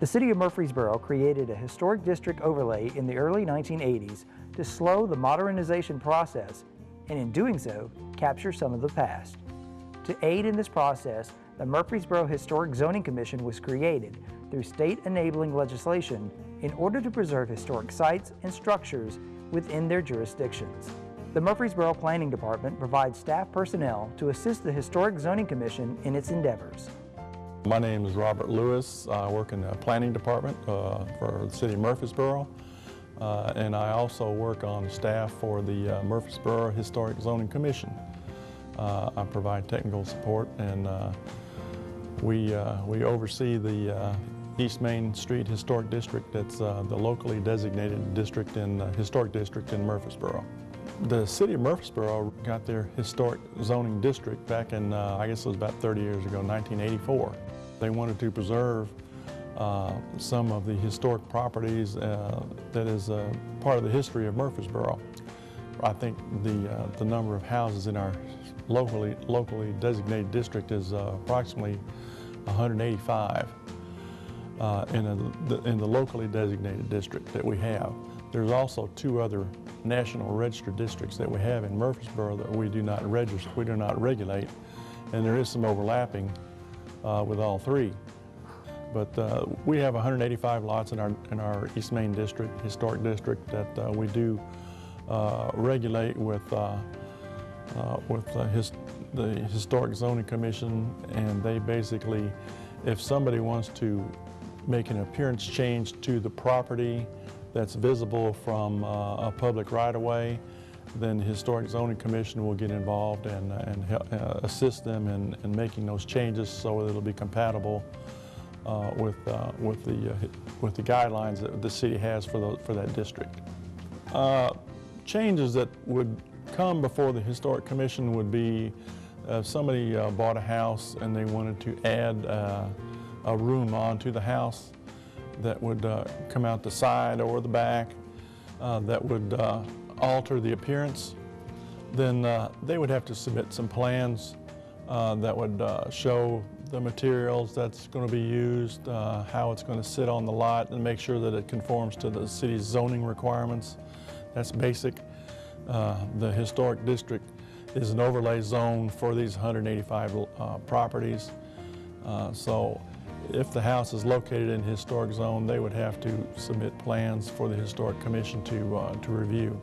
The City of Murfreesboro created a historic district overlay in the early 1980s to slow the modernization process and in doing so, capture some of the past. To aid in this process, the Murfreesboro Historic Zoning Commission was created through state enabling legislation in order to preserve historic sites and structures within their jurisdictions. The Murfreesboro Planning Department provides staff personnel to assist the Historic Zoning Commission in its endeavors. My name is Robert Lewis. I work in the Planning Department for the City of Murfreesboro, and I also work on staff for the Murfreesboro Historic Zoning Commission. I provide technical support, and we oversee the East Main Street Historic District. That's the locally designated district in historic district in Murfreesboro. The City of Murfreesboro got their historic zoning district back in, I guess it was about 30 years ago, 1984. They wanted to preserve some of the historic properties that is part of the history of Murfreesboro. I think the number of houses in our locally designated district is approximately 185 in the locally designated district that we have. There's also two other national registered districts that we have in Murfreesboro that we do not register, we do not regulate, and there is some overlapping with all three. But we have 185 lots in our East Main District, historic district, that we do regulate with the Historic Zoning Commission, and they basically, if somebody wants to make an appearance change to the property that's visible from a public right-of-way, then the Historic Zoning Commission will get involved and assist them in making those changes so that it'll be compatible with the guidelines that the city has for that district. Changes that would come before the Historic Commission would be if somebody bought a house and they wanted to add a room onto the house that would come out the side or the back, that would alter the appearance, then they would have to submit some plans that would show the materials that's going to be used, how it's going to sit on the lot, and make sure that it conforms to the city's zoning requirements. That's basic. The historic district is an overlay zone for these 185 properties. So if the house is located in historic zone, they would have to submit plans for the Historic Commission to review.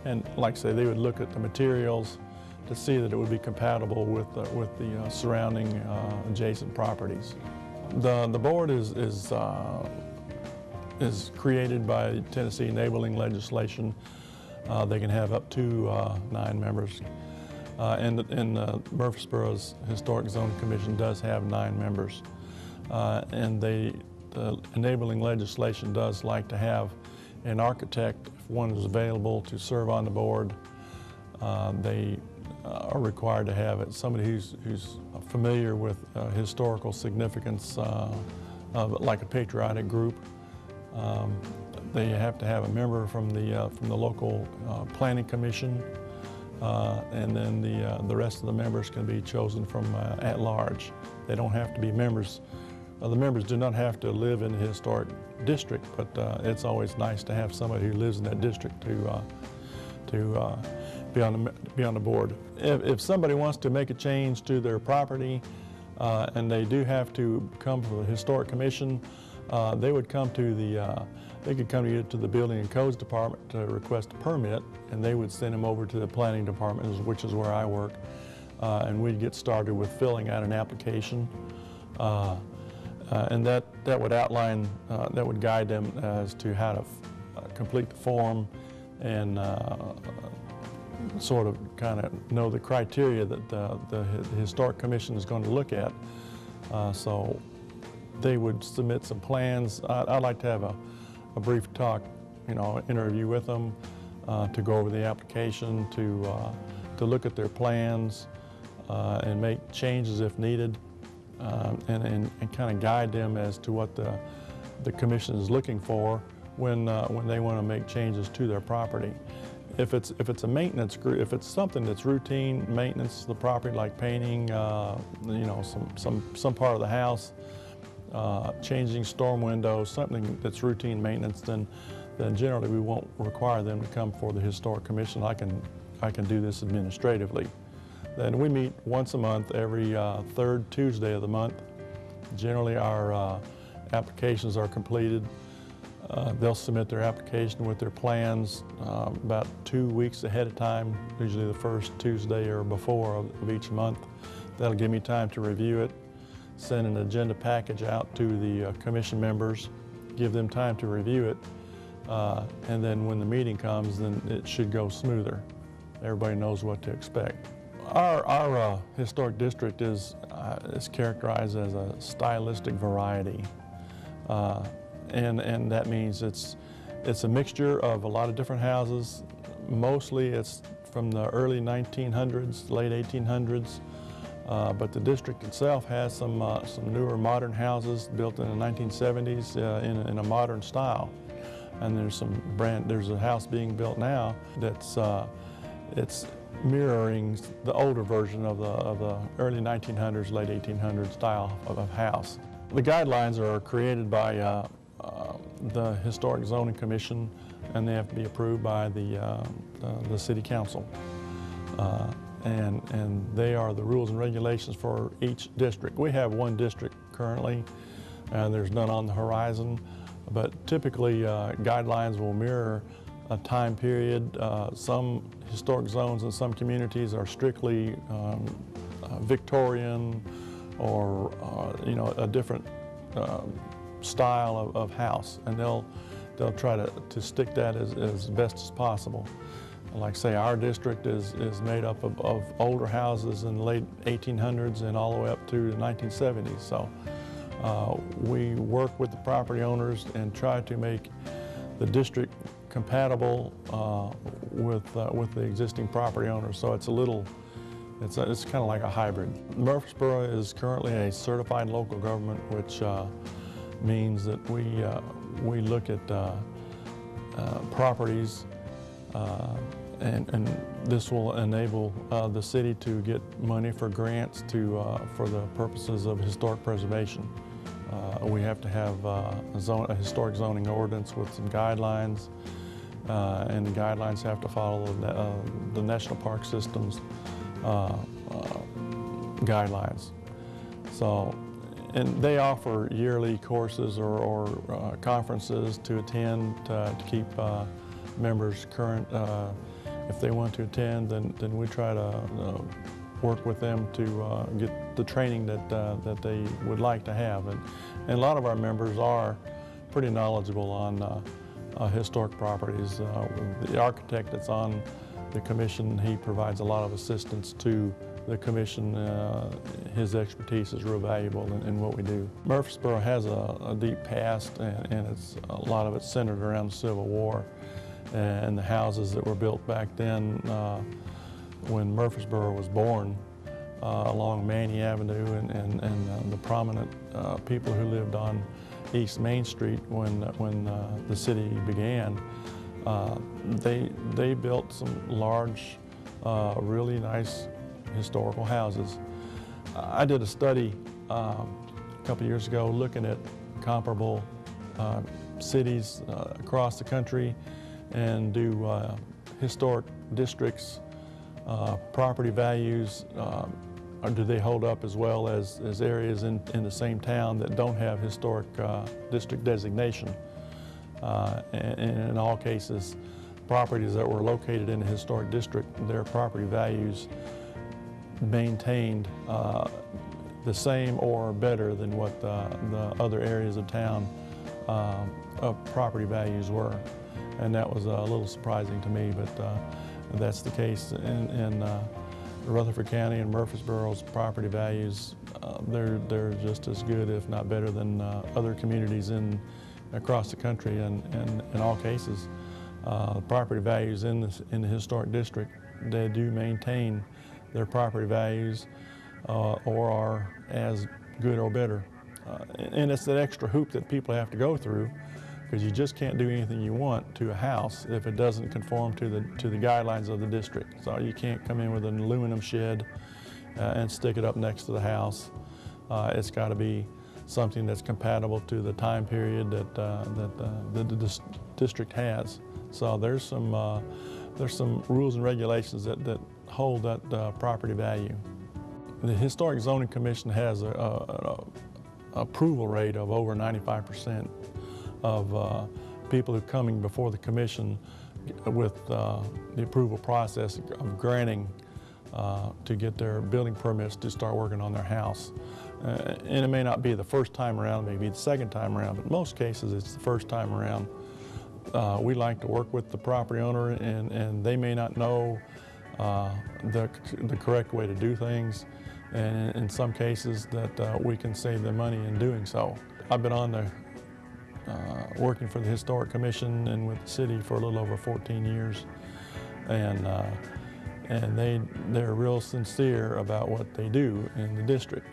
And like I say, they would look at the materials to see that it would be compatible with the surrounding adjacent properties. The board is created by Tennessee enabling legislation. They can have up to 9 members. And Murfreesboro's Historic Zoning Commission does have 9 members. And the enabling legislation does like to have an architect, if one is available to serve on the board. They are required to have it, somebody who's familiar with historical significance of like a patriotic group. They have to have a member from the local planning commission, and then the rest of the members can be chosen from at large. They don't have to be members. The members do not have to live in the historic district, but it's always nice to have somebody who lives in that district to be on the board. If somebody wants to make a change to their property, and they do have to come from the Historic Commission, they would come to they could come to the Building and Codes Department to request a permit, and they would send them over to the Planning Department, which is where I work, and we'd get started with filling out an application. And that would outline, that would guide them as to how to complete the form and sort of kind of know the criteria that the Historic Commission is going to look at. So they would submit some plans. I'd like to have a brief talk, interview with them to go over the application, to look at their plans and make changes if needed. And kind of guide them as to what the commission is looking for when they want to make changes to their property. If it's a maintenance group, if it's something that's routine maintenance of the property, like painting, some part of the house, changing storm windows, something that's routine maintenance, then generally we won't require them to come for the Historic Commission. I can do this administratively. Then we meet once a month, every third Tuesday of the month. Generally our applications are completed. They'll submit their application with their plans about 2 weeks ahead of time, usually the first Tuesday or before of each month. That'll give me time to review it, send an agenda package out to the commission members, give them time to review it, and then when the meeting comes, then it should go smoother. Everybody knows what to expect. Our historic district is characterized as a stylistic variety. And that means it's a mixture of a lot of different houses. Mostly it's from the early 1900s, late 1800s, but the district itself has some newer modern houses built in the 1970s in a modern style. And there's a house being built now that's it's mirroring the older version of the early 1900s, late 1800s style of house. The guidelines are created by the Historic Zoning Commission, and they have to be approved by the City Council. And they are the rules and regulations for each district. We have one district currently, and there's none on the horizon, but typically guidelines will mirror a time period. Some historic zones in some communities are strictly Victorian or a different style of house, and they'll try to stick that as best as possible. Like say our district is made up of older houses in the late 1800s and all the way up to the 1970s. So we work with the property owners and try to make the district compatible with the existing property owners. So it's it's kind of like a hybrid. Murfreesboro is currently a certified local government, which means that we look at properties and this will enable the city to get money for grants for the purposes of historic preservation. We have to have a historic zoning ordinance with some guidelines, and the guidelines have to follow the National Park System's guidelines. So, and they offer yearly courses or conferences to attend to keep members current. If they want to attend, then we try to work with them to get the training that they would like to have. And a lot of our members are pretty knowledgeable on historic properties. The architect that's on the commission, he provides a lot of assistance to the commission. His expertise is real valuable in what we do. Murfreesboro has a deep past, and a lot of it's centered around the Civil War and the houses that were built back then when Murfreesboro was born along Manny Avenue and the prominent people who lived on East Main Street when the city began. They built some large, really nice historical houses. I did a study a couple years ago looking at comparable cities across the country and do historic districts, property values, or do they hold up as well as areas in the same town that don't have historic district designation. And in all cases, properties that were located in a historic district, their property values maintained the same or better than what the other areas of town of property values were. And that was a little surprising to me, but that's the case in Rutherford County and Murfreesboro's property values. They're just as good, if not better, than other communities across the country. And in all cases, the property values in the historic district, they do maintain their property values or are as good or better. And it's that extra hoop that people have to go through, because you just can't do anything you want to a house if it doesn't conform to the guidelines of the district. So you can't come in with an aluminum shed and stick it up next to the house. It's got to be something that's compatible to the time period that the district has. So there's some rules and regulations that hold that property value. The Historic Zoning Commission has an approval rate of over 95% of people who are coming before the commission with the approval process of granting to get their building permits to start working on their house. And it may not be the first time around, maybe the second time around, but in most cases it's the first time around. We like to work with the property owner, and they may not know the correct way to do things, and in some cases that we can save them money in doing so. I've been on the working for the Historic Commission and with the city for a little over 14 years, and they're real sincere about what they do in the district,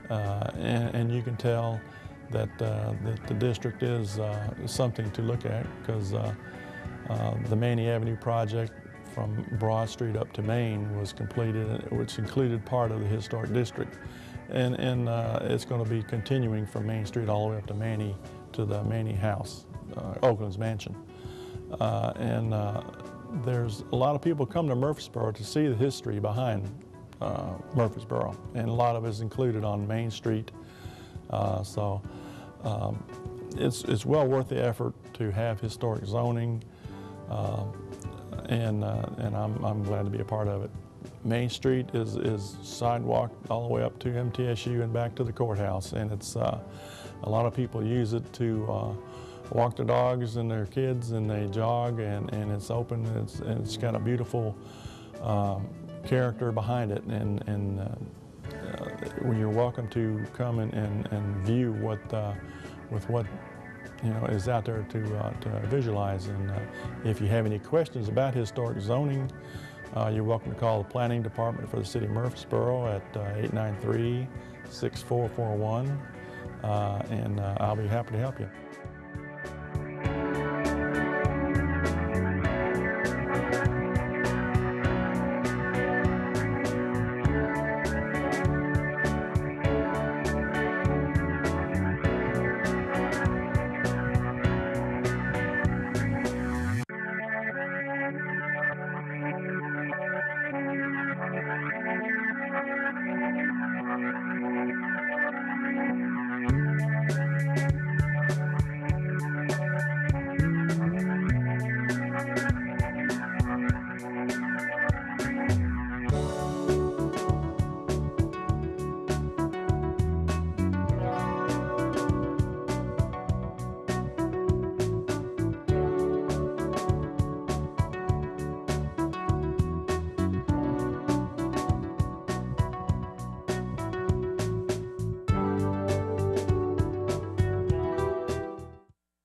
and you can tell that the district is something to look at, because the Maney Avenue project from Broad Street up to Main was completed, which included part of the historic district, and it's going to be continuing from Main Street all the way up to Maney, to the Maney House, Oakland's mansion. There's a lot of people come to Murfreesboro to see the history behind Murfreesboro, and a lot of it is included on Main Street. It's well worth the effort to have historic zoning, and I'm glad to be a part of it. Main Street is sidewalk all the way up to MTSU and back to the courthouse, and it's a lot of people use it to walk their dogs and their kids, and they jog, and it's open, and it's got a beautiful character behind it, and when you're welcome to come and view with what is out there to visualize. And if you have any questions about historic zoning, you're welcome to call the Planning Department for the City of Murfreesboro at 893-6441, and I'll be happy to help you.